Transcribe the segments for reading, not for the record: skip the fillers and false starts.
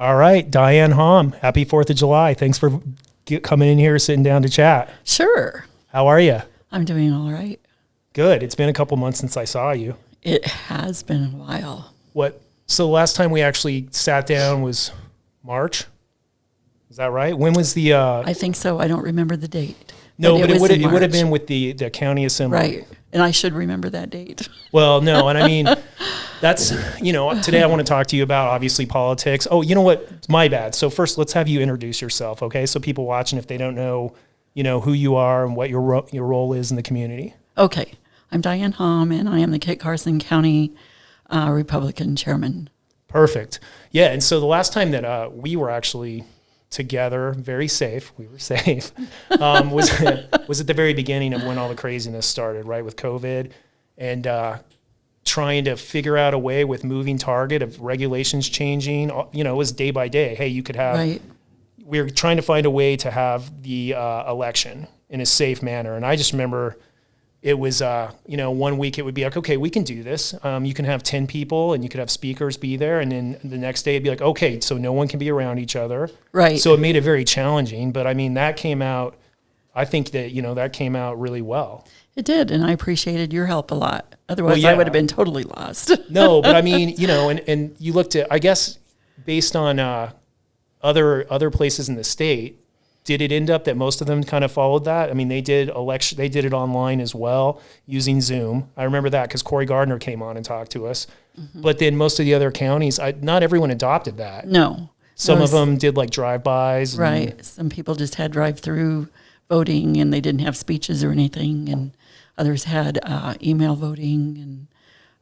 All right, Diane Homm, happy 4th of July. Thanks for coming in here, sitting down to chat. Sure. How are you? I'm doing all right. Good. It's been a couple months since I saw you. It has been a while. So the last time we actually sat down was March? Is that right? When was the... I think so. I don't remember the date. No, but it would have March. been with the county assembly. Right. And I should remember that date. Well, no, and I mean, that's, today I want to talk to you about, obviously, politics. Oh, you know what? It's my bad. So first, let's have you introduce yourself, okay? So people watching, if they don't know, who you are and what your role is in the community. Okay. I'm Diane Homm, and I am the Kit Carson County Republican chairman. Perfect. Yeah, and so the last time that we were actually together, very safe, we were safe, was at the very beginning of when all the craziness started, right, with COVID, and trying to figure out a way with moving target of regulations changing. It was day by day. Hey, you could have... Right. We were trying to find a way to have the election in a safe manner, and I just remember... It was, 1 week it would be like, okay, we can do this. You can have 10 people and you could have speakers be there. And then the next day it'd be like, okay, so no one can be around each other. Right. So it made it very challenging. But I mean, that came out, I think that, that came out really well. It did. And I appreciated your help a lot. Otherwise, I would have been totally lost. No, but I mean, and you looked at, I guess, based on other places in the state, did it end up that most of them kind of followed that? I mean, they did it online as well using Zoom. I remember that because Corey Gardner came on and talked to us. Mm-hmm. But then most of the other counties, not everyone adopted that. No. Some of them did like drive-bys. Right. Some people just had drive-through voting and they didn't have speeches or anything. And others had email voting.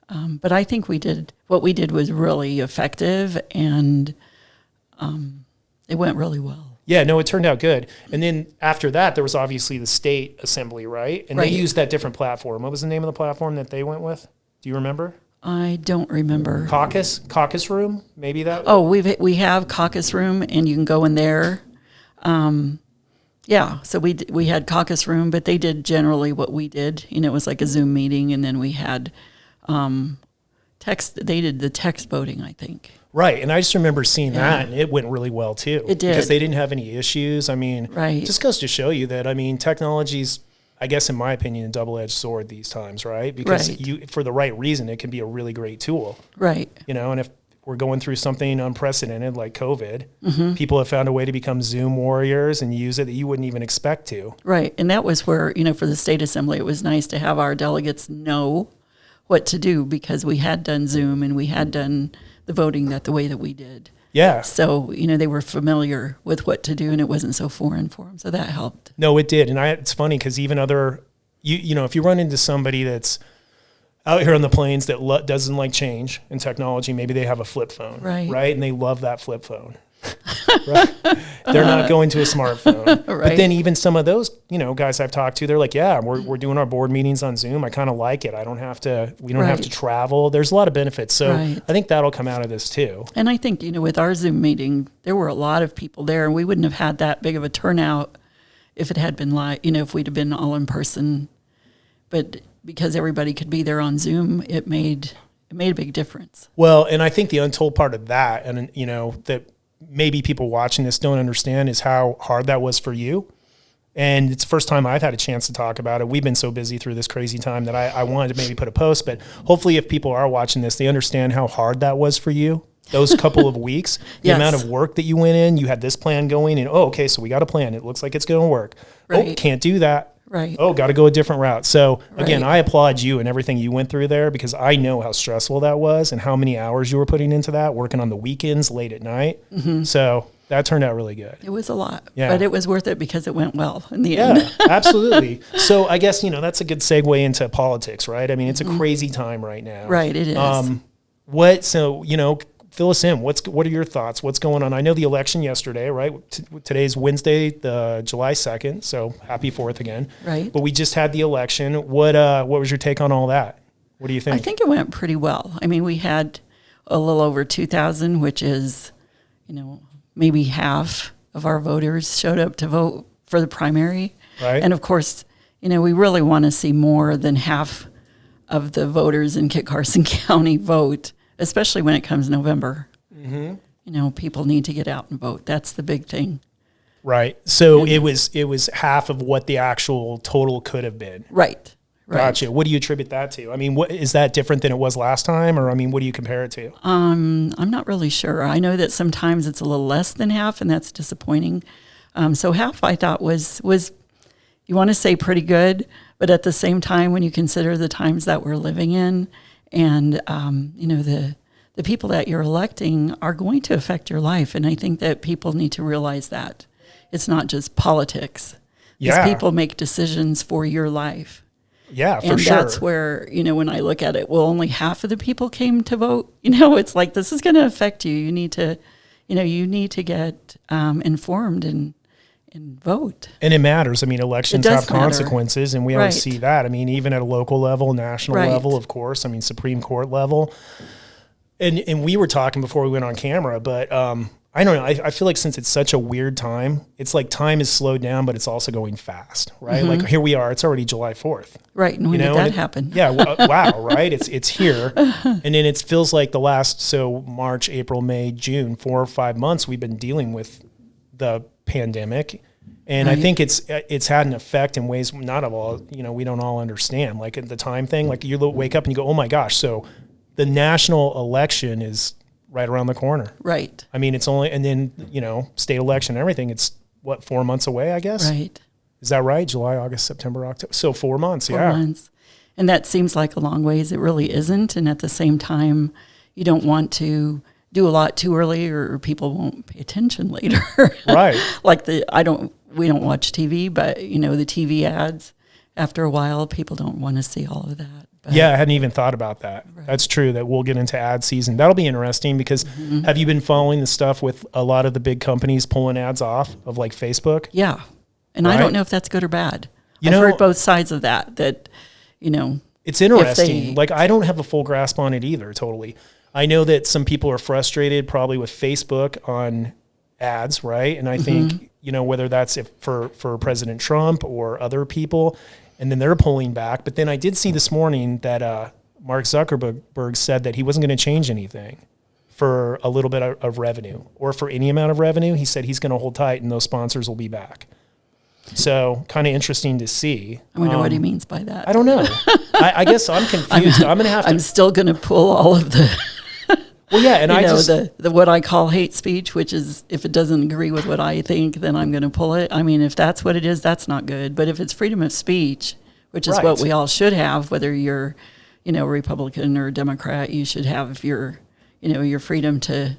And but I think what we did was really effective and it went really well. Yeah, no, it turned out good. And then after that, there was obviously the state assembly, right? And They used that different platform. What was the name of the platform that they went with? Do you remember? I don't remember. Caucus room? Maybe that? Oh, we have caucus room, and you can go in there. So we had caucus room, but they did generally what we did. It was like a Zoom meeting, and then we had text. They did the text voting, I think. Right, and I just remember seeing that, and it went really well, too. It did. Because they didn't have any issues. I mean, right. It just goes to show you that, technology's, I guess, in my opinion, a double-edged sword these times, right? Because for the right reason, it can be a really great tool. Right. And if we're going through something unprecedented like COVID, mm-hmm. people have found a way to become Zoom warriors and use it that you wouldn't even expect to. Right, and that was where, for the state assembly, it was nice to have our delegates know what to do because we had done Zoom and we had done the voting the way that we did. Yeah. So, they were familiar with what to do and it wasn't so foreign for them. So that helped. No, it did. And it's funny because even if you run into somebody that's out here on the plains that doesn't like change in technology, maybe they have a flip phone. Right. And they love that flip phone. Right? They're not going to a smartphone. Right. But then even some of those, guys I've talked to, they're like, yeah, we're doing our board meetings on Zoom. I kind of like it. We don't have to travel. There's a lot of benefits. So I think that'll come out of this too. And I think, with our Zoom meeting, there were a lot of people there and we wouldn't have had that big of a turnout if it had been live, if we'd have been all in person. But because everybody could be there on Zoom, it made a big difference. Well, and I think the untold part of that, and that maybe people watching this don't understand, is how hard that was for you. And it's the first time I've had a chance to talk about it. We've been so busy through this crazy time that I wanted to maybe put a post, but hopefully if people are watching this, they understand how hard that was for you. Those couple of weeks, the amount of work that you went in, you had this plan going and, okay, so we got a plan. It looks like it's going to work. Right. Oh, can't do that. Right. Oh, got to go a different route. So again, I applaud you and everything you went through there because I know how stressful that was and how many hours you were putting into that, working on the weekends, late at night. Mm-hmm. So that turned out really good. It was a lot, but it was worth it because it went well in the end. Yeah, absolutely. So I guess, that's a good segue into politics, right? I mean, it's a crazy time right now. Right, it is. Fill us in. What are your thoughts? What's going on? I know the election yesterday, right? Today's Wednesday, the July 2nd. So happy 4th again. Right. But we just had the election. What was your take on all that? What do you think? I think it went pretty well. I mean, we had a little over 2,000, which is, maybe half of our voters showed up to vote for the primary. Right. And of course, we really want to see more than half of the voters in Kit Carson County vote, especially when it comes November. Mm-hmm. people need to get out and vote. That's the big thing. Right. So it was half of what the actual total could have been. Right. Gotcha. What do you attribute that to? I mean, what is that different than it was last time? Or, I mean, what do you compare it to? I'm not really sure. I know that sometimes it's a little less than half, and that's disappointing. So half I thought was you want to say pretty good, but at the same time, when you consider the times that we're living in, and the people that you're electing are going to affect your life, and I think that people need to realize that it's not just politics. These people make decisions for your life. Yeah, for and sure. And that's where, when I look at it, well, only half of the people came to vote. It's like, this is going to affect you. You need to, get informed and vote. And it matters. I mean, elections have consequences, and we always see that. I mean, even at a local level, national level, of course. I mean, Supreme Court level. And we were talking before we went on camera, but I don't know. I feel like since it's such a weird time, it's like time is slowed down, but it's also going fast, right? Mm-hmm. Like here we are. It's already July 4th. Right. And when did that happen? Yeah. Wow. Right. It's here. And then it feels like the last, March, April, May, June, 4 or 5 months, we've been dealing with the pandemic. And I think it's had an effect in ways not of all, we don't all understand. Like at the time thing, like you wake up and you go, oh my gosh. So the national election is right around the corner. Right. I mean, it's only, and then, state election, everything, it's 4 months away, I guess? Right. Is that right? July, August, September, October. So 4 months, 4 months. And that seems like a long ways. It really isn't. And at the same time, you don't want to do a lot too early or people won't pay attention later. Right. Like we don't watch TV, but the TV ads, after a while, people don't want to see all of that. But yeah, I hadn't even thought about that. Right. That's true, that we'll get into ad season. That'll be interesting because have you been following the stuff with a lot of the big companies pulling ads off of like Facebook? Yeah. And I don't know if that's good or bad. I've heard both sides of that, It's interesting. Like I don't have a full grasp on it either, totally. I know that some people are frustrated probably with Facebook on ads, right? And I think, whether that's for President Trump or other people, and then they're pulling back. But then I did see this morning that Mark Zuckerberg said that he wasn't going to change anything for a little bit of revenue or for any amount of revenue. He said he's going to hold tight and those sponsors will be back. So kind of interesting to see. I wonder what he means by that. I don't know. I guess I'm confused. I'm going to have to. I'm still going to pull all of the... Well, yeah, and the what I call hate speech, which is if it doesn't agree with what I think, then I'm going to pull it. I mean, if that's what it is, that's not good. But if it's freedom of speech, which is what we all should have, whether you're, Republican or Democrat, you should have your freedom to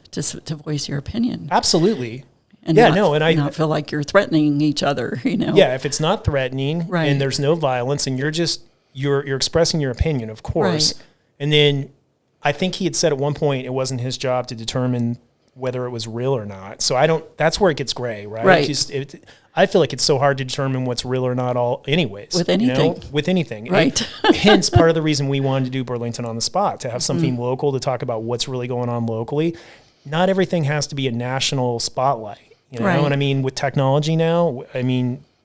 voice your opinion. Absolutely. And not feel like you're threatening each other. Yeah, if it's not threatening and there's no violence, and you're expressing your opinion, of course, and then. I think he had said at one point it wasn't his job to determine whether it was real or not. So that's where it gets gray, right? Right. I feel like it's so hard to determine what's real or not anyways. With anything. With anything. Right. Hence part of the reason we wanted to do Burlington on the Spot, to have something local to talk about what's really going on locally. Not everything has to be a national spotlight, Right. And I mean, with technology now,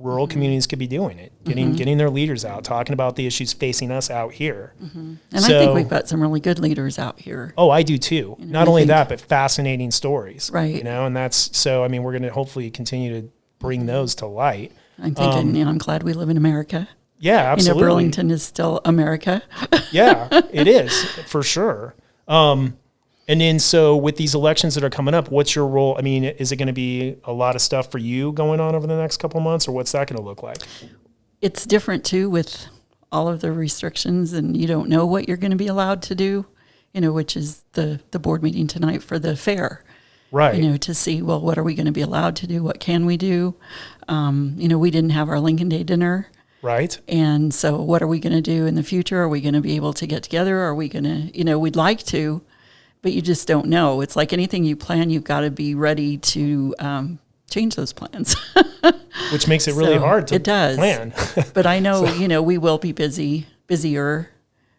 rural communities could be doing it, getting their leaders out, talking about the issues facing us out here. And I think we've got some really good leaders out here. Oh, I do too. Not only that, but fascinating stories. Right. And that's, so, we're going to hopefully continue to bring those to light. I'm thinking, I'm glad we live in America. Yeah, absolutely. Burlington is still America. Yeah, it is, for sure. And then, so with these elections that are coming up, what's your role? I mean, is it going to be a lot of stuff for you going on over the next couple of months, or what's that going to look like? It's different, too, with all of the restrictions, and you don't know what you're going to be allowed to do, which is the board meeting tonight for the fair. Right. To see, well, what are we going to be allowed to do? What can we do? We didn't have our Lincoln Day dinner. Right. And so what are we going to do in the future? Are we going to be able to get together? Are we going to, we'd like to, but you just don't know. It's like anything you plan, you've got to be ready to change those plans. Which makes it really hard to plan. But I know, we will be busier,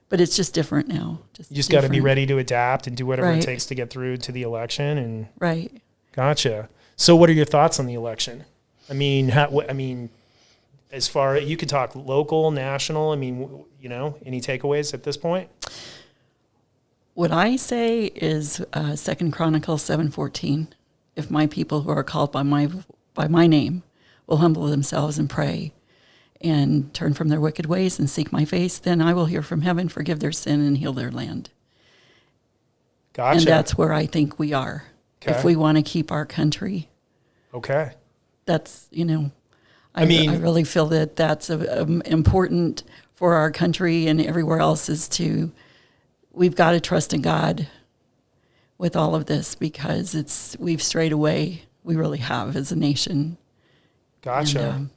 but it's just different now. You just got to be ready to adapt and do whatever it takes to get through to the election. And Right. Gotcha. So what are your thoughts on the election? As far, you could talk local, national, any takeaways at this point? What I say is 2 Chronicles 7:14. If my people who are called by my name will humble themselves and pray and turn from their wicked ways and seek my face, then I will hear from heaven, forgive their sin, and heal their land. Gotcha. And that's where I think we are. Okay. If we want to keep our country. Okay. That's, I really feel that that's important for our country and everywhere else we've got to trust in God with all of this, because we've strayed away. We really have as a nation. Gotcha.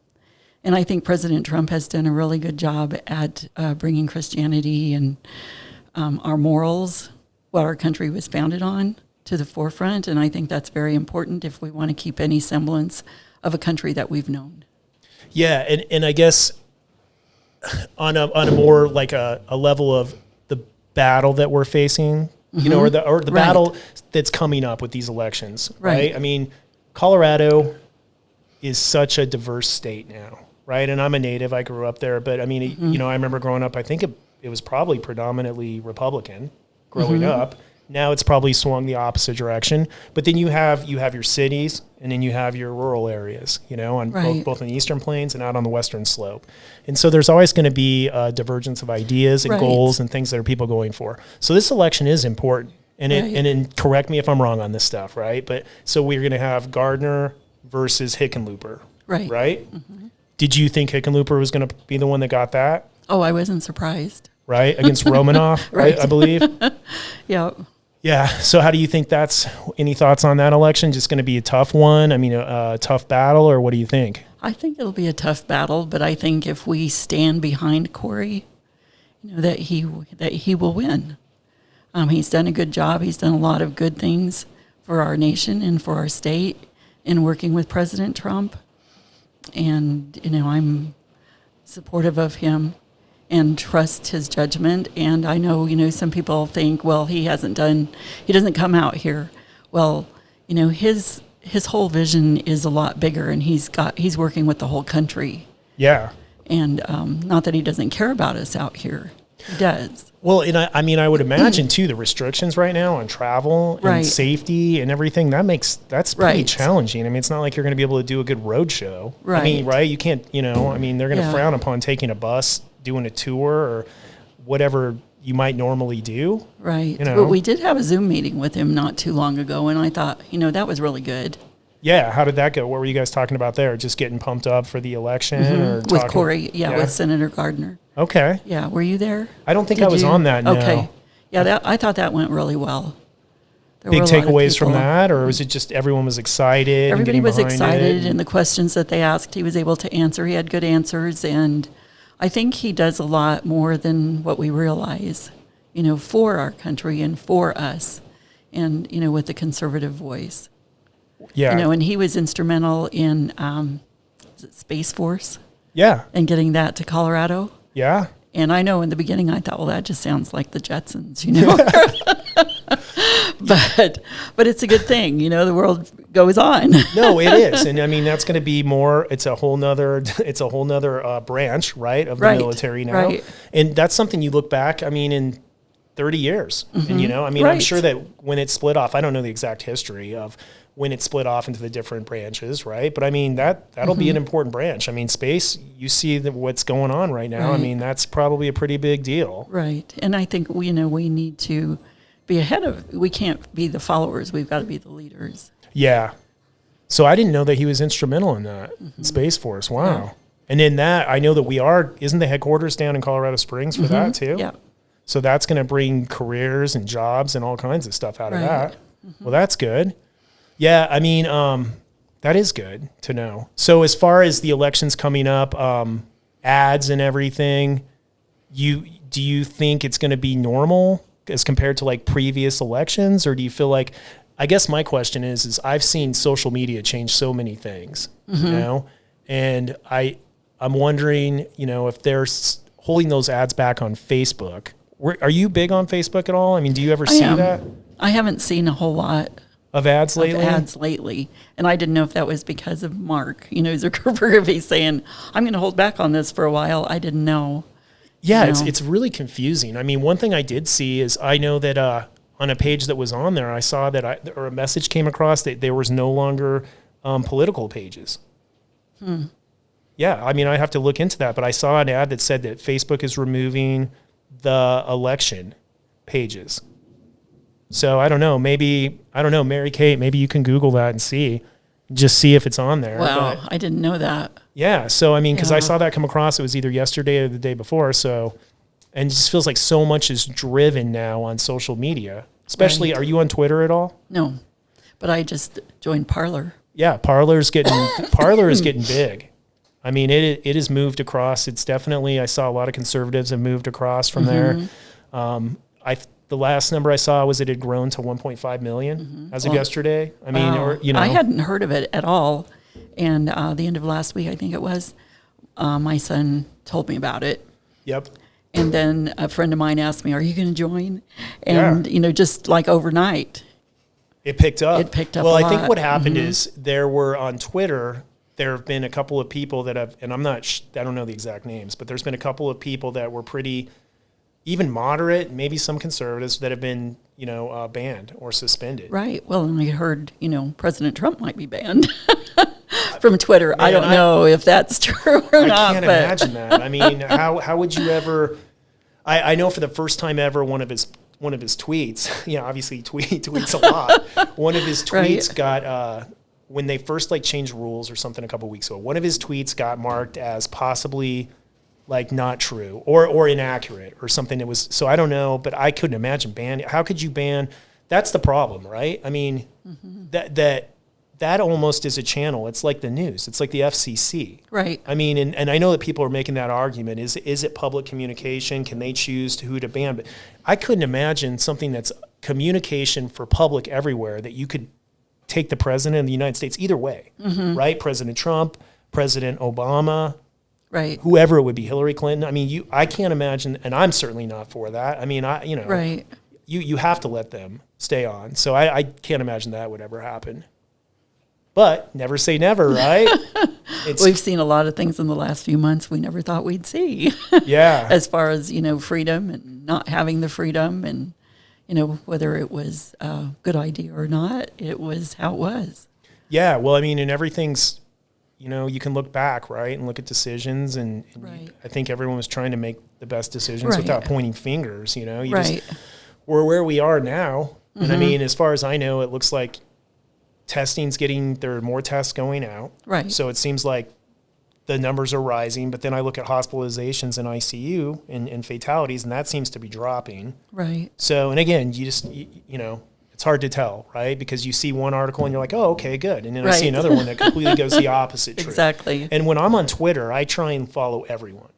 And I think President Trump has done a really good job at bringing Christianity and our morals, what our country was founded on, to the forefront. And I think that's very important if we want to keep any semblance of a country that we've known. Yeah, and I guess on a more like a level of the battle that we're facing, or the battle that's coming up with these elections, right? I mean, Colorado is such a diverse state now, right? And I'm a native; I grew up there, but I mean, I remember growing up. I think it was probably predominantly Republican growing up. Now it's probably swung the opposite direction. But then you have your cities, and then you have your rural areas, on both on the Eastern Plains and out on the Western Slope. And so there's always going to be a divergence of ideas and goals and things that are people going for. So this election is important. And correct me if I'm wrong on this stuff, right? But so we're going to have Gardner versus Hickenlooper, right? Mm-hmm. Did you think Hickenlooper was going to be the one that got that? Oh, I wasn't surprised. Right? Against Romanoff, I believe? Yeah. Yeah. So how do you think any thoughts on that election? Just going to be a tough one? I mean, a tough battle, or what do you think? I think it'll be a tough battle, but I think if we stand behind Corey, that he will win. He's done a good job. He's done a lot of good things for our nation and for our state in working with President Trump. And, I'm supportive of him and trust his judgment. And I know, some people think, well, he doesn't come out here. Well, his whole vision is a lot bigger, and he's working with the whole country. Yeah. And not that he doesn't care about us out here. He does. Well, and I would imagine too, the restrictions right now on travel and safety and everything, that's pretty challenging. I mean, it's not like you're going to be able to do a good road show. Right. I mean, right? You can't, they're going to frown upon taking a bus, doing a tour, or whatever you might normally do. Right. But we did have a Zoom meeting with him not too long ago, and I thought, that was really good. Yeah. How did that go? What were you guys talking about there? Just getting pumped up for the election? Or with Corey, with Senator Gardner. Okay. Yeah. Were you there? I don't think I was on that, no. Okay. Yeah, I thought that went really well. Big takeaways from that, or was it just everyone was excited? Everybody was excited, and the questions that they asked, he was able to answer. He had good answers, and I think he does a lot more than what we realize, for our country and for us, and, with the conservative voice. Yeah. And he was instrumental in Space Force. Yeah. And getting that to Colorado. Yeah. And I know in the beginning I thought, well, that just sounds like the Jetsons, but it's a good thing, the world goes on. No, it is. And I mean, that's going to be it's a whole nother branch, right, of the military now. Right. And that's something you look back, in 30 years. And, I'm sure that when it split off, I don't know the exact history of when it split off into the different branches, right? But that'll be an important branch. Space, you see what's going on right now. Right. That's probably a pretty big deal. Right. And I think, we need to be we can't be the followers. We've got to be the leaders. Yeah. So I didn't know that he was instrumental in that Space Force. Wow. Yeah. And in that, I know that isn't the headquarters down in Colorado Springs for that too? Yeah. So that's going to bring careers and jobs and all kinds of stuff out of that. Mm-hmm. Well, that's good. Yeah, that is good to know. So as far as the elections coming up, ads and everything, do you think it's going to be normal as compared to like previous elections, or do you feel like? I guess my question is I've seen social media change so many things, and I'm wondering, if they're holding those ads back on Facebook. Are you big on Facebook at all? Do you ever see that? I haven't seen a whole lot of ads lately. And I didn't know if that was because of Mark, Zuckerberg, if he's saying, I'm going to hold back on this for a while. I didn't know. Yeah, you know? it's really confusing. I mean, one thing I did see is I know that on a page that was on there, I saw that or a message came across that there was no longer political pages. Yeah, I mean, I have to look into that, but I saw an ad that said that Facebook is removing the election pages. So I don't know, Mary Kate, maybe you can Google that and just see if it's on there. Wow, But I didn't know that. yeah, so I mean, because I Yeah. saw that come across, it was either yesterday or the day before. So, and it just feels like so much is driven now on social media. Especially, Right. are you on Twitter at all? No, but I just joined Parlor. Yeah, Parlor is getting big. I mean, it has moved across. It's definitely, I saw a lot of conservatives have moved across from there. The last number I saw was it had grown to 1.5 million as of yesterday. I mean, Wow. or you know, I hadn't heard of it at all. And the end of last week, I think it was, my son told me about it. yep. And then a friend of mine asked me, "Are you going to join?" And, just like overnight. It picked up. It picked up Well, a I think lot. what happened is there were on Twitter, there have been a couple of people that have, and I'm not, I don't know the exact names, but there's been a couple of people that were pretty, even moderate, maybe some conservatives that have been, banned or suspended. Right. Well, and I heard, President Trump might be banned from Twitter. I Man, don't know if that's true or I not. can't but imagine that. I mean, how would you ever? I know for the first time ever, one of his tweets. Obviously he tweets a lot. One of his tweets Right. got when they first changed rules or something a couple weeks ago. One of his tweets got marked as possibly not true or inaccurate or something. It was, so I don't know, but I couldn't imagine banning. How could you ban? That's the problem, right? I mean, that almost is a channel. It's like the news. It's like the FCC. Right. I mean, and I know that people are making that argument. Is it public communication? Can they choose who to ban? But I couldn't imagine something that's communication for public everywhere that you could take the president of the United States either way, right? President Trump, President Obama, Right. whoever it would be, Hillary Clinton. I mean, I can't imagine, and I'm certainly not for that. I mean, Right. you have to let them stay on. So I can't imagine that would ever happen. But never say never, right? We've seen a lot of things in the last few months we never thought we'd see. Yeah. As far as, freedom and not having the freedom and, whether it was a good idea or not, it was how it was. Yeah. Well, I mean, and everything's, you can look back, right, and look at decisions. And Right. I think everyone was trying to make the best decisions Right. without pointing fingers, Right. We're where we are now. And I mean, as far as I know, it looks like there are more tests going out. Right. So it seems like the numbers are rising, but then I look at hospitalizations and ICU and fatalities, and that seems to be dropping. Right. So, and again, it's hard to tell, right? Because you see one article and you're like, oh, okay, good. And then I see Right. another one that completely goes the opposite truth. Exactly. And when I'm on Twitter, I try and follow everyone,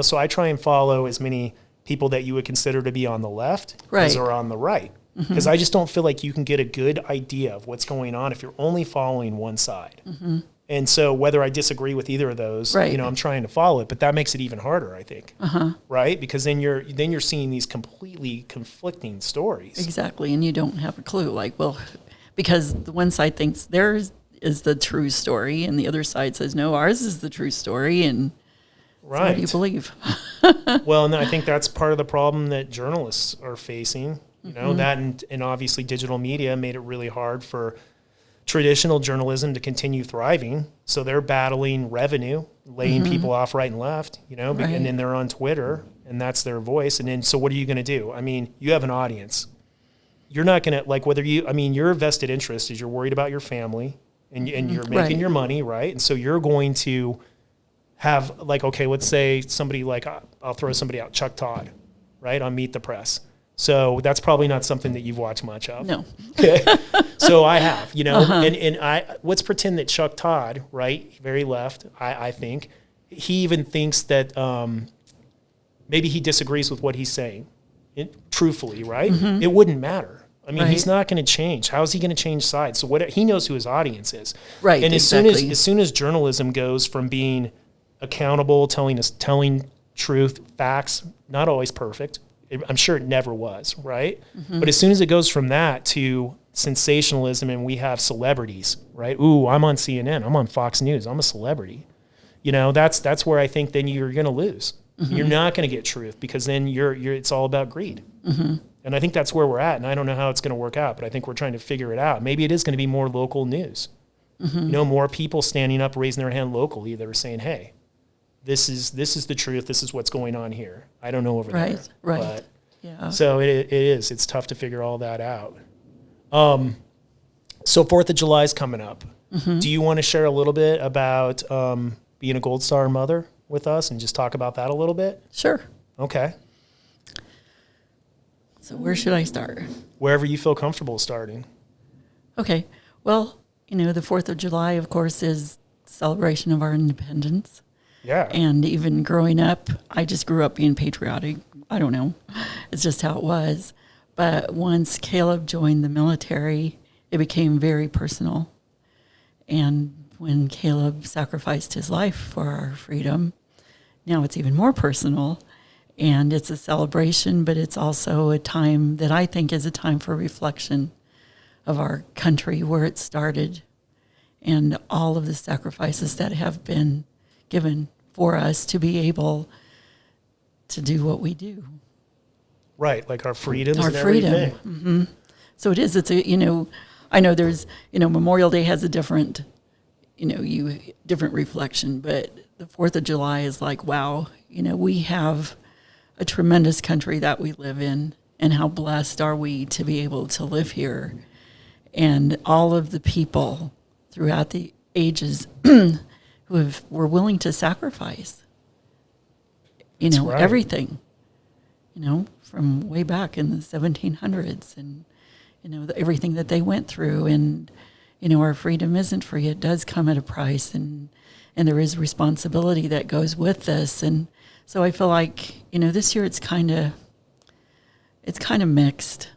so I try and follow as many people that you would consider to be on the left as Right. are on the right. Because I just don't feel like you can get a good idea of what's going on if you're only following one side. And so whether I disagree with either of those, Right. I'm trying to follow it, but that makes it even harder, I think. Right? Because then you're seeing these completely conflicting stories. Exactly. And you don't have a clue. Because the one side thinks theirs is the true story and the other side says, no, ours is the true story. And so what do you believe? Well, and I think that's part of the problem that journalists are facing. That and obviously digital media made it really hard for traditional journalism to continue thriving. So they're battling revenue, laying people off right and left, Right. and then they're on Twitter and that's their voice. And then, so what are you going to do? I mean, you have an audience. You're not going to your vested interest is you're worried about your family and you're making Right. your money, right? And so you're going to have okay, let's say somebody I'll throw somebody out, Chuck Todd, right, on Meet the Press. So that's probably not something that you've watched much of. No. Okay. So I have, let's pretend that Chuck Todd, right, very left, I think, he even thinks that maybe he disagrees with what he's saying, truthfully, right? It wouldn't matter. I mean, he's Right. not going to change. How is he going to change sides? So he knows who his audience is. Right, And exactly. as soon as journalism goes from being accountable, telling truth, facts, not always perfect. I'm sure it never was, right? But as soon as it goes from that to sensationalism and we have celebrities, right? Ooh, I'm on CNN. I'm on Fox News. I'm a celebrity. That's where I think then you're going to lose. You're not going to get truth because then it's all about greed. And I think that's where we're at. And I don't know how it's going to work out, but I think we're trying to figure it out. Maybe it is going to be more local news. More people standing up, raising their hand locally that are saying, hey, this is the truth. This is what's going on here. I don't know over there. Right. But, Yeah. so it is. It's tough to figure all that out. So 4th of July is coming up. Do you want to share a little bit about being a Gold Star mother with us and just talk about that a little bit? Sure. Okay. So where should I start? Wherever you feel comfortable starting. Okay. Well, the 4th of July, of course, is the celebration of our independence. Yeah. And even growing up, I just grew up being patriotic. I don't know. It's just how it was. But once Caleb joined the military, it became very personal. And when Caleb sacrificed his life for our freedom, now it's even more personal. And it's a celebration, but it's also a time that I think is a time for reflection of our country, where it started, and all of the sacrifices that have been given for us to be able to do what we do. Right, like our freedoms Our and freedom. everything. So it is. It's I know there's Memorial Day has a different different reflection, but the 4th of July is like, wow, we have a tremendous country that we live in, and how blessed are we to be able to live here. And all of the people throughout the ages who were willing to sacrifice, Right. everything, from way back in the 1700s, and, everything that they went through. And, our freedom isn't free. It does come at a price, and there is responsibility that goes with this. And so I feel like, this year it's kind of mixed.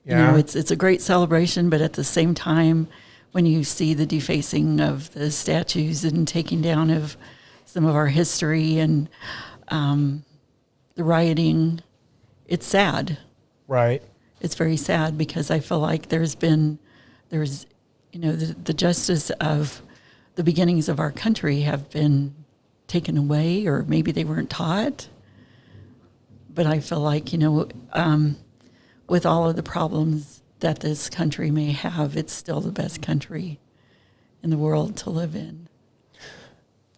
Yeah. It's a great celebration, but at the same time, when you see the defacing of the statues and taking down of some of our history and the rioting, it's sad. Right. It's very sad, because I feel like there's the justice of the beginnings of our country have been taken away, or maybe they weren't taught. But I feel like, with all of the problems that this country may have, it's still the best country in the world to live in.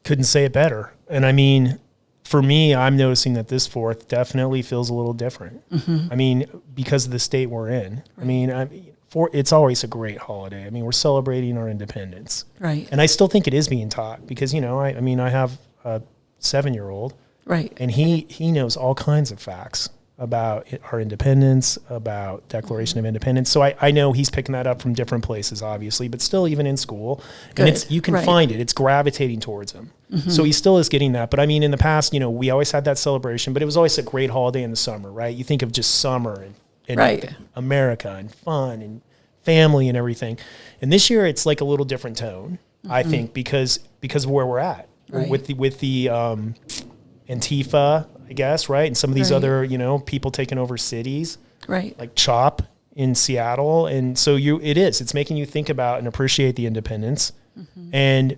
Couldn't say it better. And I mean, for me, I'm noticing that this 4th definitely feels a little different. I mean, because of the state we're in. Right. I mean, it's always a great holiday. I mean, we're celebrating our independence. Right. And I still think it is being taught because, I have a 7-year-old. Right. And he knows all kinds of facts about our independence, about Declaration of Independence. So I know he's picking that up from different places, obviously, but still even in school. Good. And you can find it. It's gravitating towards him. So he still is getting that. But I mean, in the past, we always had that celebration, but it was always a great holiday in the summer, right? You think of just summer and right. America and fun and family and everything. And this year it's like a little different tone, I think, because of where we're at. Right. With the Antifa, I guess, right? And some of these other, people taking over cities. Right. Like CHOP in Seattle. And so it's making you think about and appreciate the independence. And,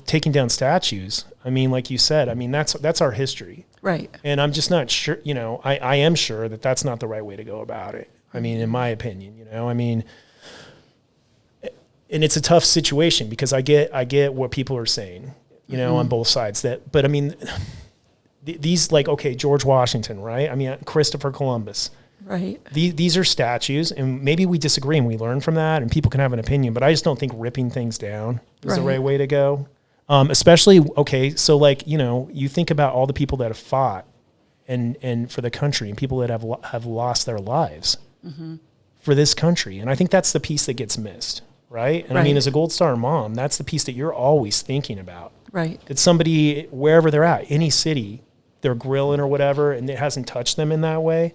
taking down statues. I mean, like you said, I mean, that's our history. Right. I I'm just not sure, I am sure that that's not the right way to go about it. I mean, in my opinion, I mean, and it's a tough situation because I get what people are saying, on both sides but I mean, these George Washington, right? I mean, Christopher Columbus, right. These are statues, and maybe we disagree and we learn from that and people can have an opinion, but I just don't think ripping things down is the right way to go. Especially, so you think about all the people that have fought and for the country and people that have lost their lives for this country. And I think that's the piece that gets missed, right? And I mean, as a Gold Star mom, that's the piece that you're always thinking about. Right. That somebody, wherever they're at, any city, they're grilling or whatever, and it hasn't touched them in that way.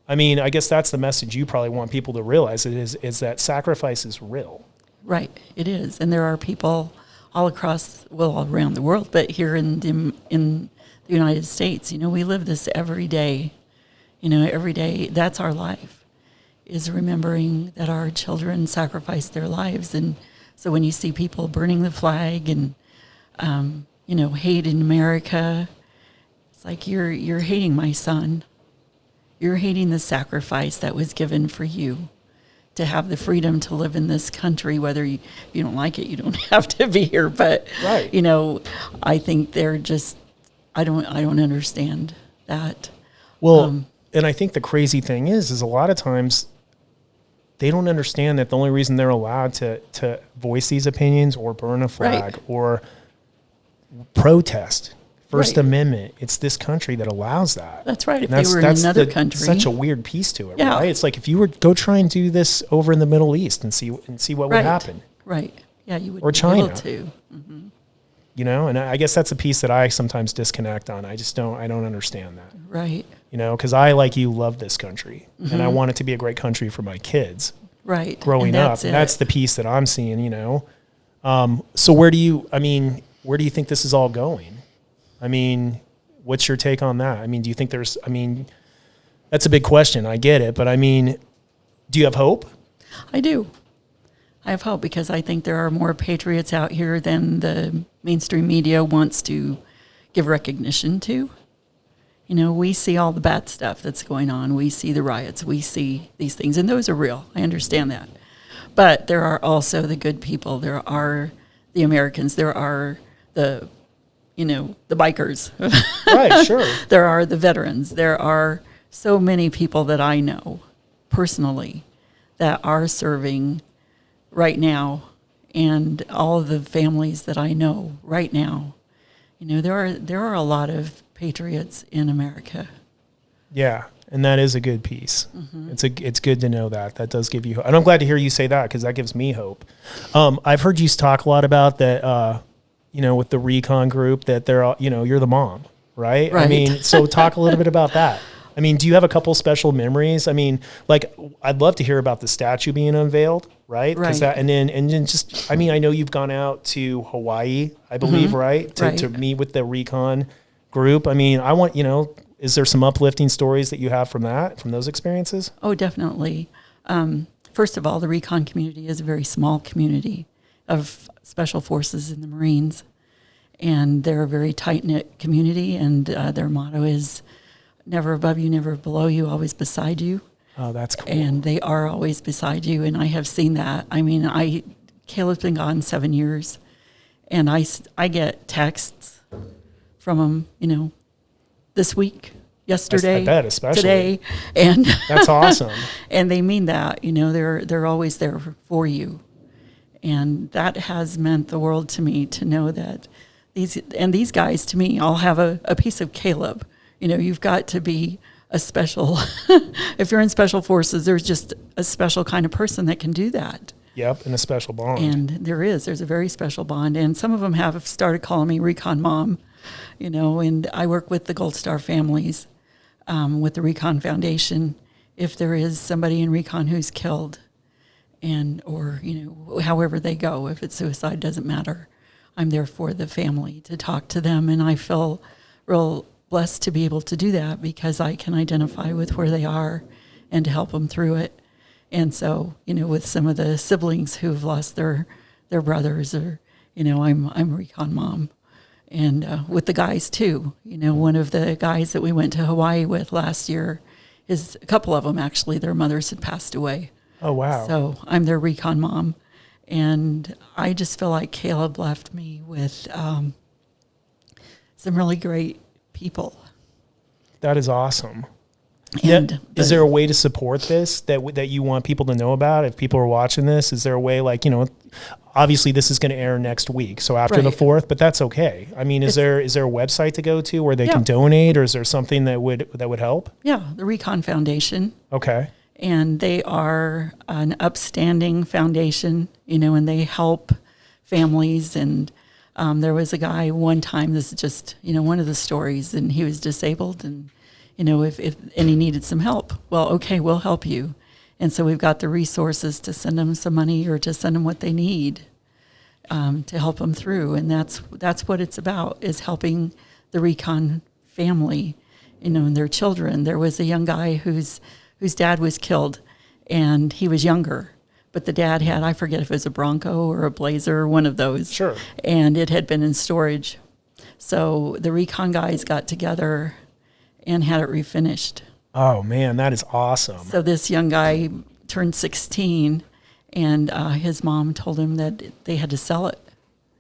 I mean, I guess that's the message you probably want people to realize is that sacrifice is real. Right. It is. And there are people all around the world, but here in the United States, we live this every day. Every day, that's our life, is remembering that our children sacrificed their lives. And so when you see people burning the flag and, hate in America, it's like you're hating my son. You're hating the sacrifice that was given for you to have the freedom to live in this country. Whether if you don't like it, you don't have to be here. But Right. you know, I think they're just. I don't understand that. Well, and I think the crazy thing is a lot of times they don't understand that the only reason they're allowed to voice these opinions or burn a flag Right. or protest First Right. Amendment, it's this country that allows that. That's right. If And they were in another country, such a weird piece to it, Yeah. right? It's like if you were go try and do this over in the Middle East and see what would right, happen, right? Yeah, you would Or be China. able to. you know. And I guess that's a piece that I sometimes disconnect on. I don't understand that, Right, you know, because I, like you, love this country and I want it to be a great country for my kids right. growing And up. that's And it. that's the piece that I'm seeing, you know. So where do you think this is all going? I mean, what's your take on that? I mean, do you think that's a big question. I get it. But I mean, do you have hope? I do. I have hope because I think there are more patriots out here than the mainstream media wants to give recognition to. You know, we see all the bad stuff that's going on. We see the riots. We see these things, and those are real. I understand that. But there are also the good people. There are the Americans. There are the bikers. Right, sure. There are the veterans. There are so many people that I know personally that are serving right now, and all of the families that I know right now. You know, there are a lot of patriots in America. Yeah, and that is a good piece. Mm-hmm. It's good to know that. That does give you hope. And I'm glad to hear you say that because that gives me hope. I've heard you talk a lot about that, with the recon group, that they're all, you're the mom, right? Right. I mean, so talk a little bit about that. I mean, do you have a couple special memories? I mean, like, I'd love to hear about the statue being unveiled, right? 'Cause Right. and then just, I mean, I know you've gone out to Hawaii, I believe, right? To Right. meet with the recon group. I mean, is there some uplifting stories that you have from those experiences? Oh, definitely. First of all, the recon community is a very small community of special forces in the Marines, and they're a very tight-knit community, and their motto is never above you, never below you, always beside you. Oh, that's cool. And they are always beside you, and I have seen that. I mean, Caleb's been gone 7 years, and I get texts from him, this week, yesterday, I bet, especially. today, and That's awesome. and they mean that. They're always there for you, and that has meant the world to me to know that these guys to me all have a piece of Caleb. You've got to be a special. If you're in special forces, there's just a special kind of person that can do that. Yep, and a special bond. And there's a very special bond. And some of them have started calling me Recon Mom, and I work with the Gold Star families, with the Recon Foundation. If there is somebody in Recon who's killed or however they go, if it's suicide, doesn't matter. I'm there for the family to talk to them. And I feel real blessed to be able to do that because I can identify with where they are and to help them through it. And so, with some of the siblings who've lost their brothers, or, I'm Recon Mom. And with the guys too, one of the guys that we went to Hawaii with last year, a couple of them actually, their mothers had passed away. Oh, wow. So I'm their Recon Mom. And I just feel like Caleb left me with some really great people. That is awesome. And is there a way to support this that you want people to know about? If people are watching this, is there a way, obviously this is going to air next week, so after the Right. 4th, but that's okay. I mean, is there a website to go to where they can Yeah. donate, or is there something that would help? Yeah, the Recon Foundation. Okay. And they are an upstanding foundation, and they help families. And there was a guy one time, this is just, one of the stories, and he was disabled, and, if he needed some help. Well, okay, we'll help you. And so we've got the resources to send them some money or to send them what they need to help them through. And that's what it's about, is helping the Recon family, and their children. There was a young guy whose dad was killed, and he was younger. But the dad had, I forget if it was a Bronco or a Blazer, one of those. Sure. And it had been in storage So the recon guys got together and had it refinished. Oh man, that is awesome. So this young guy turned 16, and his mom told him that they had to sell it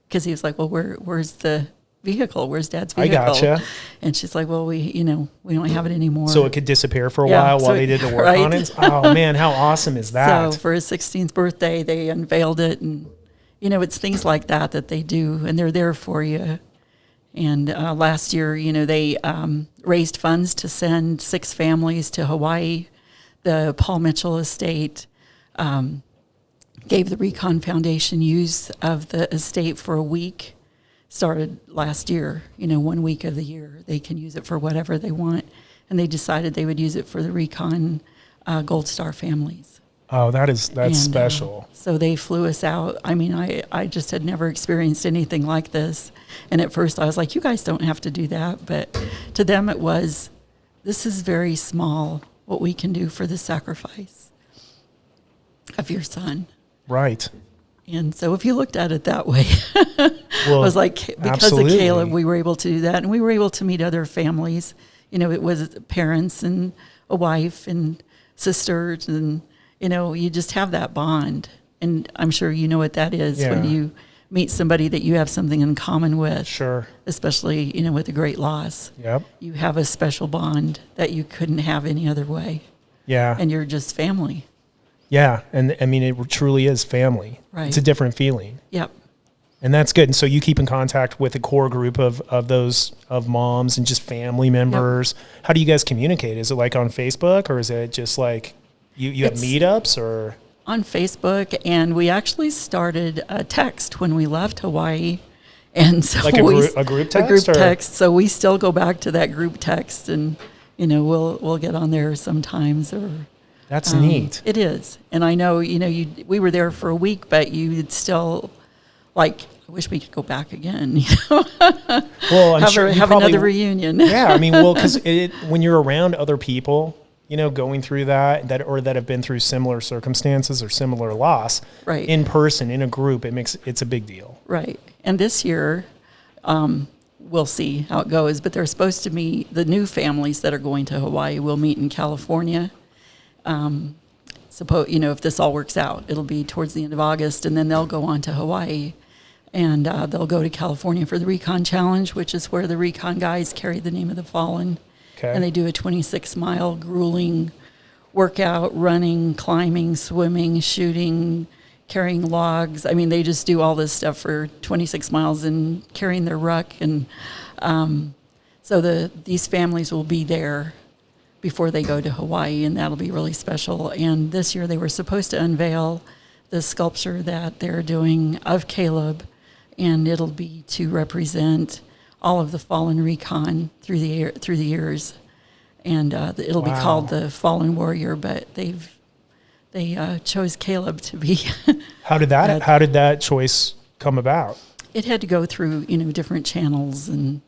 because he was like, "Well, where's the vehicle? Where's Dad's vehicle?" I gotcha. And she's like, "Well, we don't have it anymore." So it could disappear for a Yeah, while so they did the work right. on it. Oh man, how awesome is that? So for his 16th birthday, they unveiled it, and it's things like that they do, and they're there for you. And last year, they raised funds to send 6 families to Hawaii. The Paul Mitchell estate gave the Recon Foundation use of the estate for a week. Started last year, 1 week of the year. They can use it for whatever they want. And they decided they would use it for the Recon Gold Star families. Oh, that's And, special. So they flew us out. I mean, I just had never experienced anything like this. And at first I was like, you guys don't have to do that. But to them it was, this is very small, what we can do for the sacrifice of your son. Right. And so if you looked at it that way, Well, I was like, because absolutely. of Caleb, we were able to do that. And we were able to meet other families. It was parents and a wife and sisters, and you just have that bond. And I'm sure you know what that is when Yeah. you meet somebody that you have something in common with. Sure. Especially, with a great loss. Yep. You have a special bond that you couldn't have any other way. Yeah. And you're just family. Yeah. And I mean, it truly is family. Right. It's a different feeling. Yep. And that's good. And so you keep in contact with a core group of moms and just family members. Yep. How do you guys communicate? Is it like on Facebook, or is it just like you have meetups, or? On Facebook, and we actually started a text when we left Hawaii. And so like a group text? A group text. So we still go back to that group text, and we'll get on there sometimes. Or that's neat. It is. And I know, we were there for a week, but you'd still like, I wish we could go back again. Well, I'm sure have another reunion. Yeah, I mean, well, because when you're around other people, going through that have been through similar circumstances or similar loss, right, in person, in a group, it's a big deal. Right. And this year, we'll see how it goes, but they're supposed to meet, the new families that are going to Hawaii will meet in California. If this all works out, it'll be towards the end of August, and then they'll go on to Hawaii, and they'll go to California for the Recon Challenge, which is where the Recon guys carry the name of the fallen. Okay. And they do a 26-mile grueling workout, running, climbing, swimming, shooting, carrying logs. I mean, they just do all this stuff for 26 miles and carrying their ruck. And so these families will be there before they go to Hawaii, and that'll be really special. And this year they were supposed to unveil the sculpture that they're doing of Caleb, and it'll be to represent all of the fallen Recon through the years, and it'll be called the Fallen Warrior. But they chose Caleb to be. How did that choice come about? It had to go through different channels, and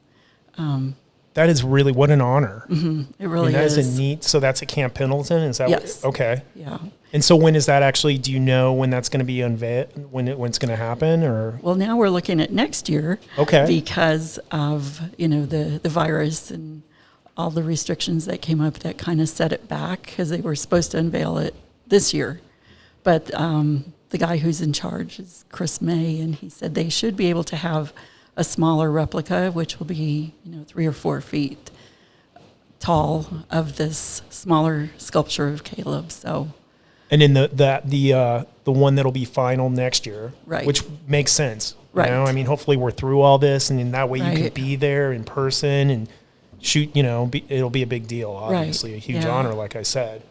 that is really, what an honor. Mm-hmm, it really that is. is a neat. So that's at Camp Pendleton. Is that yes? Okay. Yeah. And so when is that actually? Do you know when that's going to be unveiled? When it's going to happen? Or well, now we're looking at next year. Okay. Because of the virus and all the restrictions that came up that kind of set it back, because they were supposed to unveil it this year, but the guy who's in charge is Chris May, and he said they should be able to have a smaller replica, which will be 3 or 4 feet tall, of this smaller sculpture of Caleb. So. And then the one that'll be final next year, right? Which makes sense, right? I mean, hopefully we're through all this, and in that way you can be there in person and shoot. It'll be a big deal, obviously, a huge honor, like I said.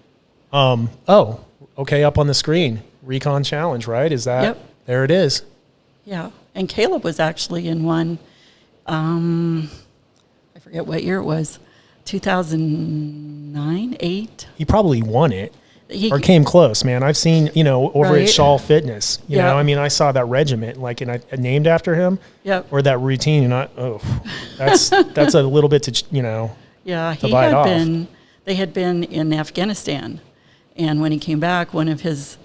Okay, up on the screen, Recon Challenge, right? Is that? Yep. There it is. Yeah, and Caleb was actually in one. I forget what year it was, 2009, 8. He probably won it. Or came close, man. I've seen, over at Shaw Fitness, you know, I mean, I saw that regiment, and I named after him, or that routine, and that's a little bit to, yeah, to bite off. They had been in Afghanistan, and when he came back, one of his,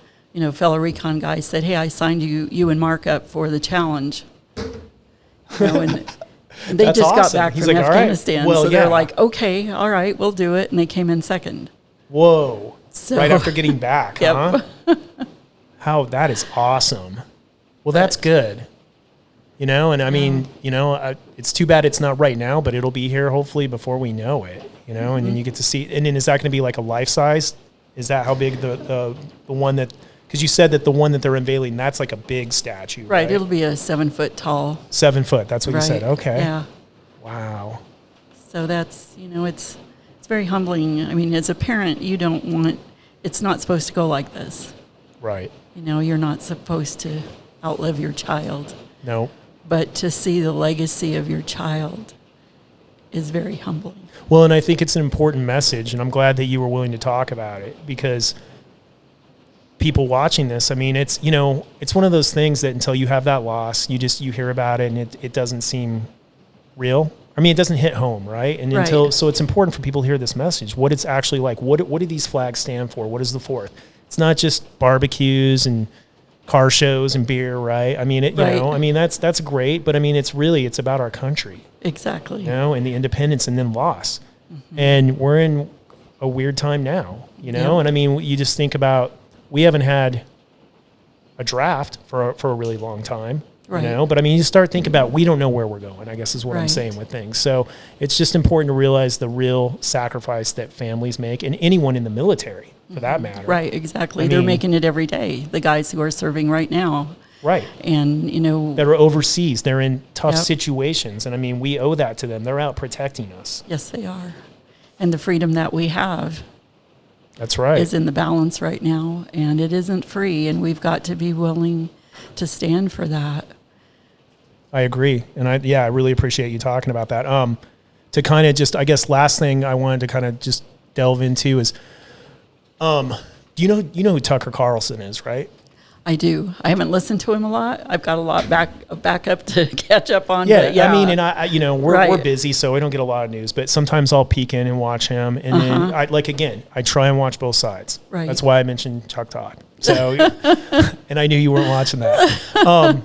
fellow Recon guys said, "Hey, I signed you and Mark up for the challenge," and And they That's just got awesome. back He's from like, "All right, Afghanistan, well, so yeah." they're like, okay, all right, we'll do it. And they came in second. Whoa. So- Right after getting back, Yep. huh? That is awesome. Well, that's good. You know, and I mean, you know, it's too bad it's not right now, but it'll be here hopefully before we know it, you know, and then you get to see, and then is that going to be like a life size? Is that how big the one that, because you said that the one that they're unveiling, that's like a big statue, right? Right, it'll be a 7 foot tall. 7 foot, that's what you Right. said. Okay. Yeah. Wow. So that's, you know, it's very humbling. I mean, as a parent, you don't want, it's not supposed to go like this. Right. You know, you're not supposed to outlive your child. No. But to see the legacy of your child is very humbling. Well, and I think it's an important message, and I'm glad that you were willing to talk about it, because people watching this, I mean, it's, you know, it's one of those things that until you have that loss, you hear about it and it doesn't seem real. I mean, it doesn't hit home, right? And Right. so it's important for people to hear this message, what it's actually like. What do these flags stand for? What is the fourth? It's not just barbecues and car shows and beer, right? I mean, you Right. know, I mean, that's great, but I mean, it's about our country, Exactly. you know, and the independence and then loss. And we're in a weird time now, you know? Yeah. And I mean, you just think about, we haven't had a draft for a really long time, Right. you know? But I mean, you start thinking about, we don't know where we're going, I guess is what I'm Right. saying with things. So it's just important to realize the real sacrifice that families make, and anyone in the military for that matter. Right, exactly. I They're mean- making it every day, the guys who are serving right now. Right. And, you know, That are overseas. They're in tough Yep. situations. And I mean, we owe that to them. They're out protecting us. yes, they are. And the freedom that we have That's right. is in the balance right now, and it isn't free, and we've got to be willing to stand for that. I agree. And I really appreciate you talking about that. To kind of just, I guess, last thing I wanted to kind of just delve into is, you know who Tucker Carlson is, right? I do. I haven't listened to him a lot. I've got a lot back up to catch up on. Yeah, but yeah. I mean, and I you know, we're Right. busy, so we don't get a lot of news. But sometimes I'll peek in and watch him, and then I try and watch both sides. Right. That's why I mentioned Chuck Todd. So, and I knew you weren't watching that.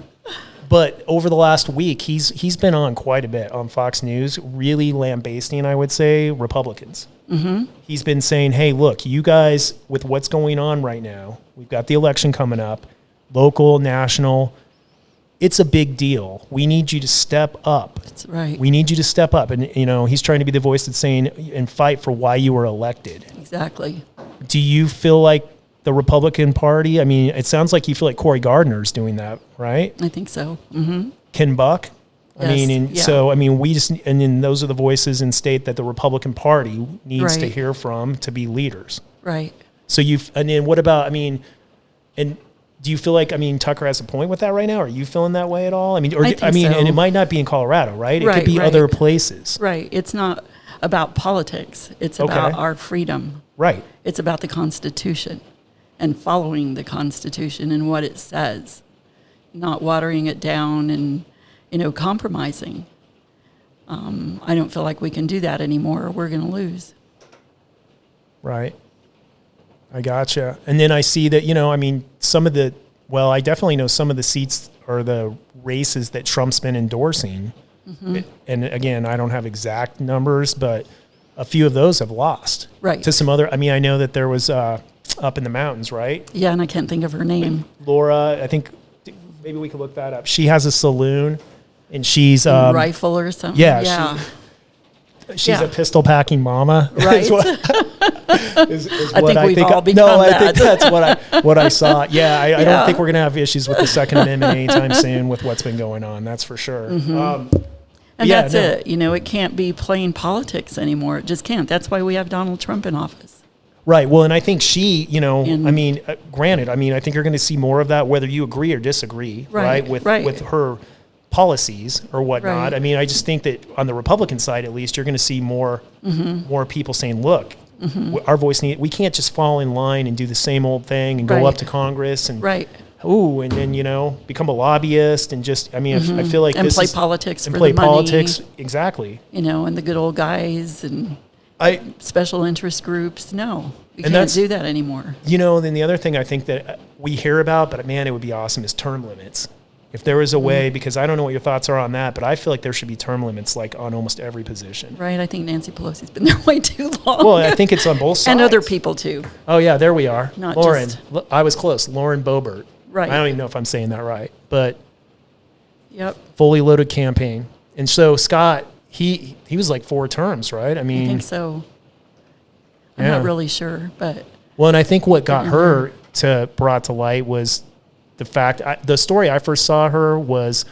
But over the last week, he's been on quite a bit on Fox News, really lambasting, I would say, Republicans. Mm-hmm. He's been saying, hey, look, you guys, with what's going on right now, we've got the election coming up, local, national, it's a big deal. We need you to step up. That's right. We need you to step up. And, you know, he's trying to be the voice that's saying, and fight for why you were elected. Exactly. Do you feel like the Republican Party, I mean, it sounds like you feel like Cory Gardner's doing that, right? I think so. Mm-hmm. Ken Buck. I Yes, mean, and yeah. so, I mean, and then those are the voices in state that the Republican Party needs to Right. hear from to be leaders. Right. So and then what about, I mean, and do you feel like, I mean, Tucker has a point with that right now? Are you feeling that way at all? I mean, I think so. and it might not be in Colorado, right? It Right, could be right. other places. Right. It's not about politics. It's Okay. about our freedom. Right. It's about the Constitution and following the Constitution and what it says, not watering it down and, you know, compromising. I don't feel like we can do that anymore, or we're going to lose. Right. I gotcha. And then I see that, you know, I mean, I definitely know some of the seats or the races that Trump's been endorsing. Mm-hmm. And again, I don't have exact numbers, but a few of those have lost. Right. To some other, I mean, I know that there was up in the mountains, right? Yeah, and I can't think of her name. Laura, I think maybe we could look that up. She has a saloon and she's Rifle or something. yeah, she's Yeah. a pistol packing mama. Right. is what I think we've all become no, I that. think that's what I saw. Yeah, I don't Yeah. think we're gonna have issues with the Second Amendment anytime soon with what's been going on. That's for sure. And yeah, that's no. it. You know, it can't be plain politics anymore. It just can't. That's why we have Donald Trump in office. Right. Well, and I think she, you know, And- I mean, granted, I mean, I think you're going to see more of that, whether you agree or disagree, right? Right, With right. with her policies or whatnot. Right. I mean, I just think that on the Republican side, at least, you're going to see more people saying, "Look, our voice we can't just fall in line and do the same old thing and go Right. up to Congress and Right. and then become a lobbyist and just, I mean, I feel like And this play is, politics and for play the money. politics exactly. You know, and the good old guys and I special interest groups. No, we And can't that's- do that anymore. then the other thing I think that we hear about, but man, it would be awesome, is term limits. If there was a way, because I don't know what your thoughts are on that, but I feel like there should be term limits like on almost every position. Right. I think Nancy Pelosi's been there way too long. Well, I think it's on both sides. And other people too. Oh, yeah, there we are. Not Lauren. just- I was close. Lauren Boebert. Right. I don't even know if I'm saying that right, but Yep. fully loaded campaign. And so Scott, he was like 4 terms, right? I I mean, think so. I'm Yeah. not really sure, but well, and I think what got her brought to light was the fact, the story I first saw her was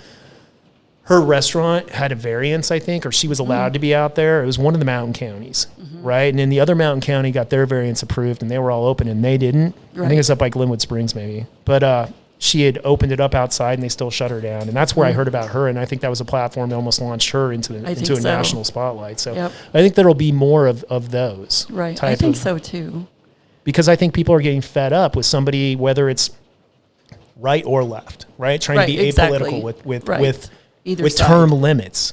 her restaurant had a variance, I think, or she was allowed to be out there. It was one of the mountain counties, right? And then the other mountain county got their variance approved, and they were all open, and they didn't. I Right. think it's up by Glenwood Springs, maybe. But she had opened it up outside, and they still shut her down. And that's where I heard about her, and I think that was a platform that almost launched her into I a think so. national spotlight. So Yep. I think there'll be more of those. right. type I think of- so too. Because I think people are getting fed up with somebody, whether it's right or left, right? Trying Right, to be exactly. apolitical with Right. Either with side. term limits.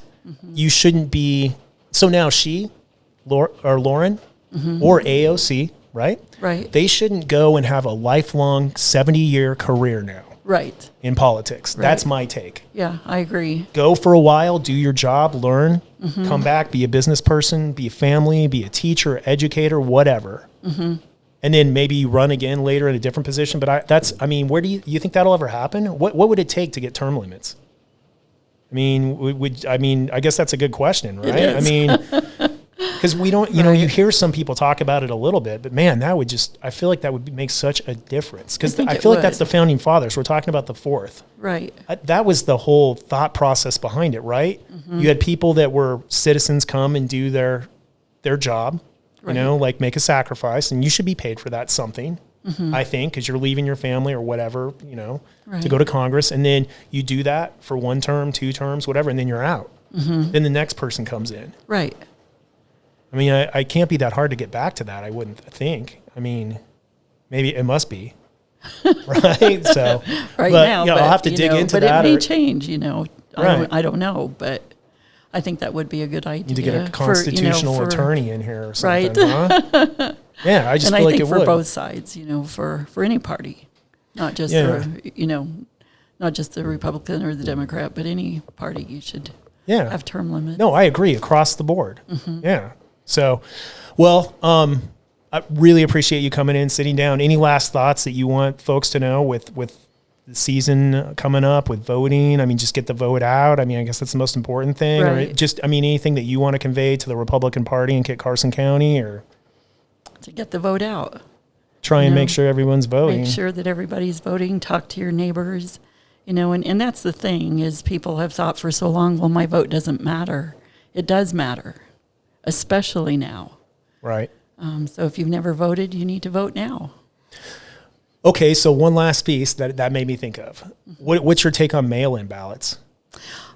You shouldn't be. So now Lauren or AOC, right? Right. They shouldn't go and have a lifelong 70-year career now Right. in politics. Right. That's my take. Yeah, I agree. Go for a while, do your job, learn, come back, be a business person, be a family, be a teacher, educator, whatever. And then maybe you run again later in a different position. But where do you think that'll ever happen? What would it take to get term limits? I mean, I guess that's a good question, right? It is. I mean, because we don't, you hear some people talk about it a little bit, but man, I feel like that would make such a difference. Because think I it feel like would. that's the founding fathers. We're talking about the 4th. Right. That was the whole thought process behind it, right? You had people that were citizens come and do their job, Right. like make a sacrifice, and you should be paid for that something, I think, because you're leaving your family or whatever, to Right. go to Congress. And then you do that for 1 term, 2 terms, whatever, and then you're out. Then the next person comes in. Right. I mean, I can't be that hard to get back to that, I wouldn't think. I mean, maybe it must be. Right? So, Right but, now, I'll have to dig into but that. it may or- change. Right. I don't know, but I think that would be a good idea. Need to get a constitutional attorney in here or something, Right. huh? Yeah, I just And feel I like think it for would. both sides, for any party, not just Yeah. not just the Republican or the Democrat, but any party, you should Yeah. have term limits. No, I agree across the board. Yeah. So, well, I really appreciate you coming in, sitting down. Any last thoughts that you want folks to know with the season coming up, with voting? I mean, just get the vote out. I mean, I guess that's the most important thing. Right. Or just, anything that you want to convey to the Republican Party in Kit Carson County, or To get the vote out. try and No. make sure everyone's voting. Make sure that everybody's voting. Talk to your neighbors. And that's the thing is people have thought for so long, well, my vote doesn't matter. It does matter, especially now. Right. So if you've never voted, you need to vote now. Okay, so one last piece that made me think of. What's your take on mail-in ballots?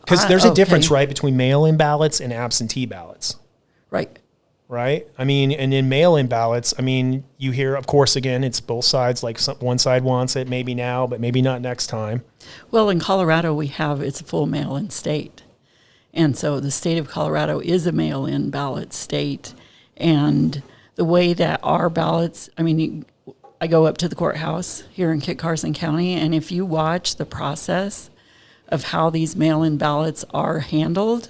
Because there's a difference, right, between mail-in ballots and absentee ballots, Right. right? I mean, and in mail-in ballots, you hear, of course, again, it's both sides. Like one side wants it, maybe now, but maybe not next time. Well, in Colorado, it's a full mail-in state. And so the state of Colorado is a mail-in ballot state. And the way that our ballots, I go up to the courthouse here in Kit Carson County, and if you watch the process of how these mail-in ballots are handled,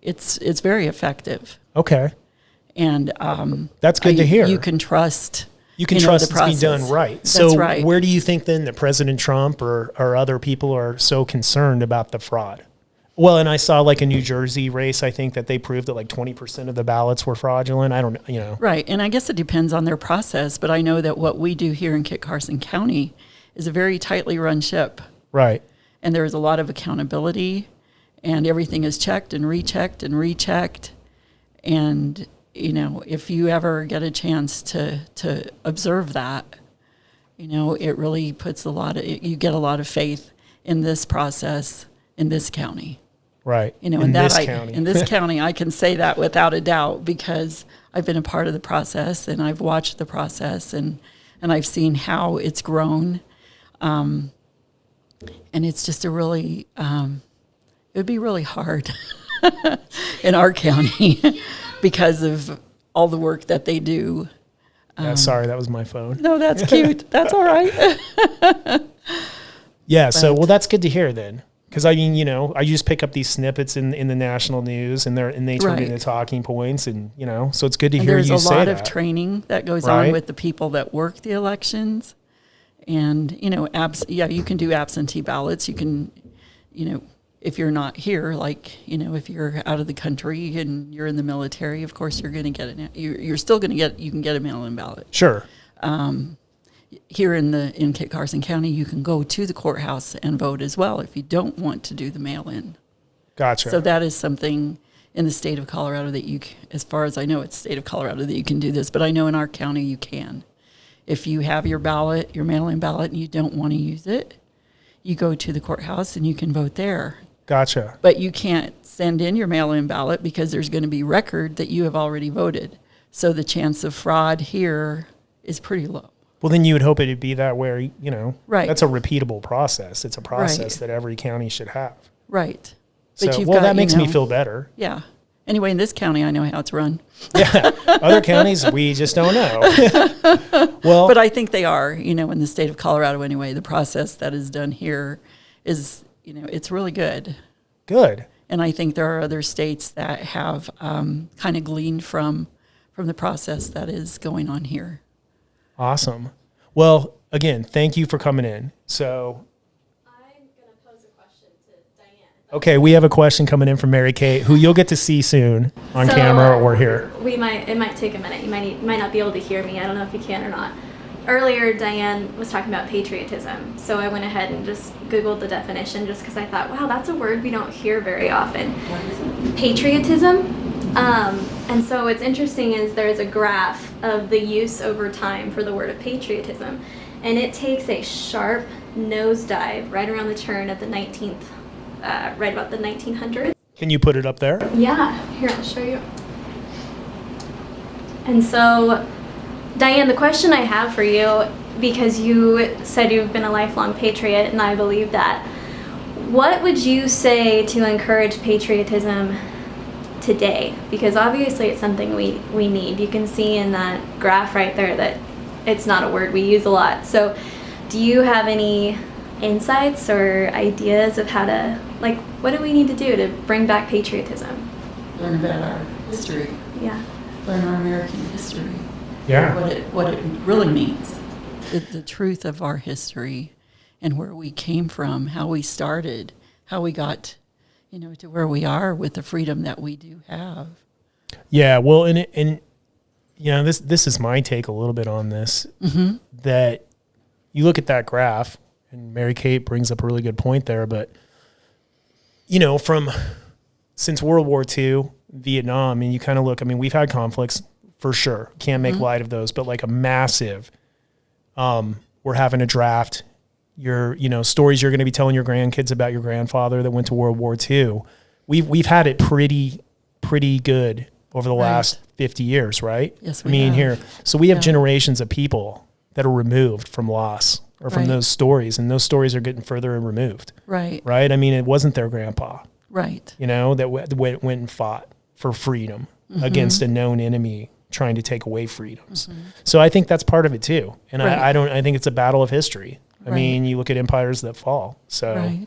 it's very effective. Okay, And that's good to hear. You can trust. You can the trust it's being process. done right. That's So right. where do you think then that President Trump or other people are so concerned about the fraud? Well, and I saw like a New Jersey race, I think that they proved that like 20% of the ballots were fraudulent. I don't know, Right, and I guess it depends on their process, but I know that what we do here in Kit Carson County is a very tightly run ship, Right. and there is a lot of accountability, and everything is checked and rechecked and rechecked, and if you ever get a chance to observe that, it really puts you get a lot of faith in this process in this county. Right. In in that this county. in this county, I can say that without a doubt because I've been a part of the process and I've watched the process and I've seen how it's grown. And it's just it would be really hard in our county because of all the work that they do. Yeah, sorry, that was my phone. No, that's cute. That's all right. Yeah. So, But- well, that's good to hear then. Because I mean, I just pick up these snippets in the national news, and they turn Right. into talking points, and so it's good to And hear there's you a say lot that. of training that goes Right. on with the people that work the elections. And, you can do absentee ballots. You can, if you're not here, like, if you're out of the country and you're in the military, of course, you're going to get you're still going to you can get a mail-in ballot. Sure. Here in Kit Carson County, you can go to the courthouse and vote as well if you don't want to do the mail-in. Gotcha. So that is something in the state of Colorado that as far as I know, it's state of Colorado that you can do this, but I know in our county you can. If you have your ballot, your mail-in ballot, and you don't want to use it, you go to the courthouse and you can vote there. Gotcha. But you can't send in your mail-in ballot because there's going to be record that you have already voted. So the chance of fraud here is pretty low. Well, then you would hope it'd be that way, Right. That's a repeatable process. It's a process Right. that every county should have. Right. So, But that makes me feel better. Yeah. Anyway, in this county, I know how it's run. Yeah. Other counties, we just don't know. Well, But I think they are, in the state of Colorado anyway, the process that is done here is, it's really good. good. And I think there are other states that have kind of gleaned from the process that is going on here. Awesome. Well, again, thank you for coming in. So, I'm going to pose a question to Diane. okay, we have a question coming in from Mary Kate, who you'll get to see soon on So, camera or here. It might take a minute. You might not be able to hear me. I don't know if you can or not. Earlier, Diane was talking about patriotism. So I went ahead and just Googled the definition just because I thought, wow, that's a word we don't hear very often. Patriotism. And so what's interesting is there's a graph of the use over time for the word of patriotism. And it takes a sharp nosedive right around the turn of the 19th, right about the 1900s. Can you put it up there? Yeah, here, I'll show you. And so, Diane, the question I have for you, because you said you've been a lifelong patriot, and I believe that, what would you say to encourage patriotism today? Because obviously it's something we need. You can see in that graph right there that it's not a word we use a lot. So do you have any insights or ideas of how to, what do we need to do to bring back patriotism? Learn about our history, Yeah. learn our American history, Yeah. what it really means, the truth of our history and where we came from, how we started, how we got to where we are with the freedom that we do have. Yeah. Well, and this is my take a little bit on this, that you look at that graph, and Mary Kate brings up a really good point there, but since World War II, Vietnam, and you kind of look, we've had conflicts for sure. Can't make light of those, but like a massive, we're having a draft. Stories you're going to be telling your grandkids about your grandfather that went to World War II. We've had it pretty good over the last 50 years, right? Yes, we have. Here. So we have Yeah. generations of people that are removed from loss or from Right. those stories, and those stories are getting further and removed, Right, right? It wasn't their grandpa, right, that went and fought for freedom against a known enemy trying to take away freedoms. So I think that's part of it too. And Right. I think it's a battle of history. Right. You look at empires that fall. So right.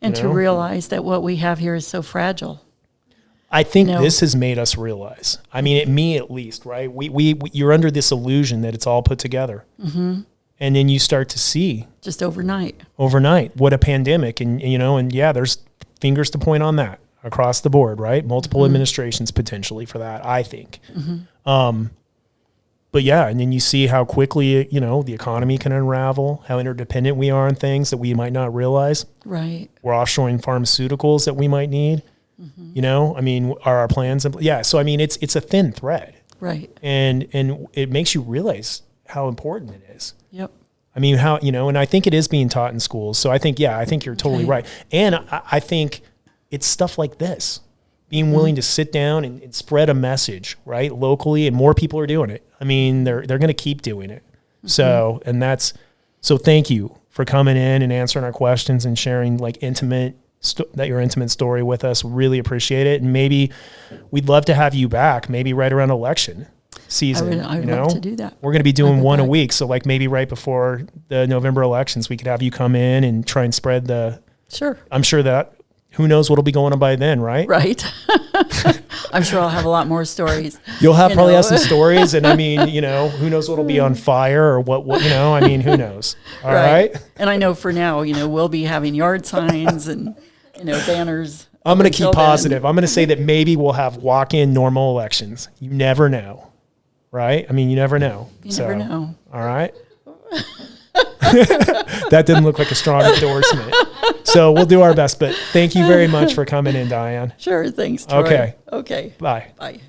And to know? realize that what we have here is so fragile. I think No. this has made us realize, me at least, right? You're under this illusion that it's all put together. And then you start to see Just overnight. what a pandemic, and there's fingers to point on that across the board, right? Multiple administrations potentially for that, I think. But yeah, and then you see how quickly, the economy can unravel, how interdependent we are on things that we might not realize. Right. We're offshoring pharmaceuticals that we might need. Are our plans? Yeah. So, it's a thin thread, Right. and it makes you realize how important it is. Yep. And I think it is being taught in schools. So I think you're totally Okay. right. And I think it's stuff like this, being willing to sit down and spread a message, right? Locally, and more people are doing it. They're going to keep doing it. So thank you for coming in and answering our questions and sharing your intimate story with us. Really appreciate it. And maybe we'd love to have you back, maybe right around election. season. I would love to do that. We're going to be doing I'll go one a back. week. So like maybe right before the November elections, we could have you come in and try and spread Sure. I'm sure that who knows what'll be going on by then, right? Right. I'm sure I'll have a lot more stories. You'll probably have some stories, and I mean, who knows what'll be on fire or what I mean, who knows? All right. And I know for now, we'll be having yard signs and, banners. I'm going to keep until positive. I'm going to say that maybe we'll have walk-in normal elections. You never know, right? I mean, you never know. You never know. All right. That didn't look like a strong endorsement. So we'll do our best. But thank you very much for coming in, Diane. Sure. Thanks, Troy. Okay. Okay. Bye. Bye.